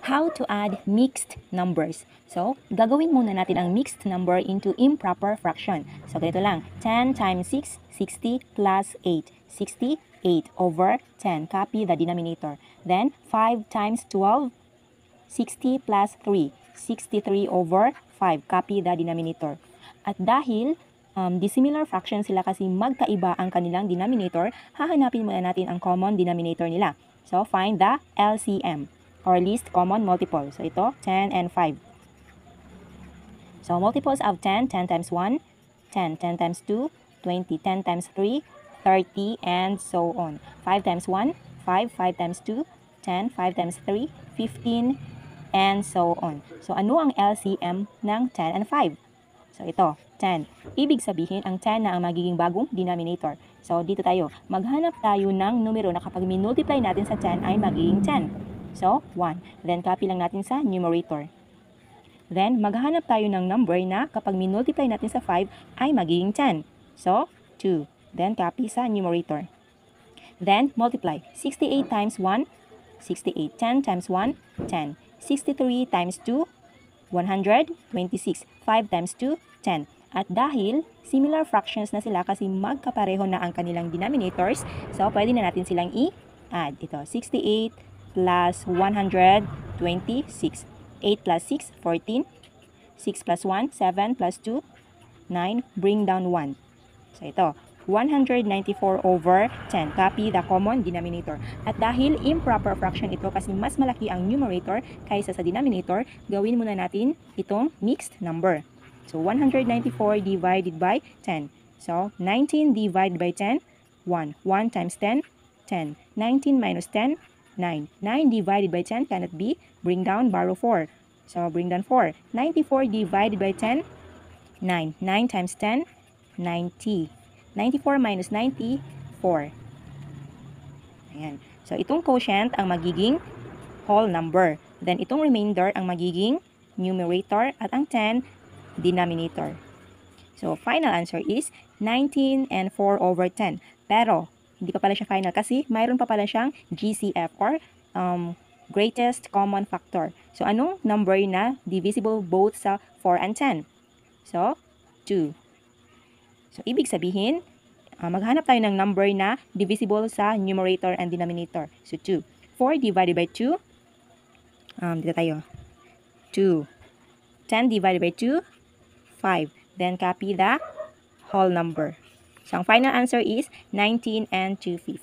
how to add mixed numbers. So, gagawin muna natin ang mixed number into improper fraction. So, ganito lang. 10 times 6, 60 plus 8. 68 over 10. Copy the denominator. Then, 5 times 12, 60 plus 3. 63 over 5. Copy the denominator. At dahil dissimilar fraction sila kasi magkaiba ang kanilang denominator, hahanapin muna natin ang common denominator nila. So, find the LCM or least common multiple. So, ito, 10 and 5. So, multiples of 10, 10 times 1, 10, 10 times 2, 20, 10 times 3, 30, and so on. 5 times 1, 5, 5 times 2, 10, 5 times 3, 15, and so on. So, ano ang LCM ng 10 and 5? So, ito, 10. Ibig sabihin, ang 10 na ang magiging bagong denominator. So, dito tayo. Maghanap tayo ng numero na kapag minultiply natin sa 10 ay magiging 10. So, 1. Then, copy lang natin sa numerator. Then, maghanap tayo ng number na kapag minultiply natin sa 5 ay magiging 10. So, 2. Then, copy sa numerator. Then, multiply. 68 times 1, 68. 10 times 1, 10. 63 times 2, 126. 5 times 2, 10. At dahil similar fractions na sila kasi magkapareho na ang kanilang denominators, so pwede na natin silang i-add. Ito, 68 plus 126. 8 plus 6, 14. 6 plus 1, 7 plus 2, 9. Bring down 1. So ito, 194 over 10. Copy the common denominator. At dahil improper fraction ito kasi mas malaki ang numerator kaysa sa denominator, gawin muna natin itong mixed number. So, 194 divided by 10. So, 19 divided by 10, 1. 1 times 10, 10. 19 minus 10, 9. 9 divided by 10 cannot be. Bring down, borrow 4. So, bring down 4. 94 divided by 10, 9. 9 times 10, 90. 94 minus 90, 4. Ayan. So, itong quotient ang magiging whole number. Then, itong remainder ang magiging numerator at ang 10, denominator. So, final answer is 19 and 4 over 10. Pero, hindi pa pala siya final kasi mayroon pa pala siyang GCF or greatest common factor. So, anong number na divisible both sa 4 and 10? So, 2. So, ibig sabihin, maghanap tayo ng number na divisible sa numerator and denominator. So, 2. 4 divided by 2. Dito tayo. 2. 10 divided by 2. 5. Then, copy the whole number. So, ang final answer is 19 and 2/5.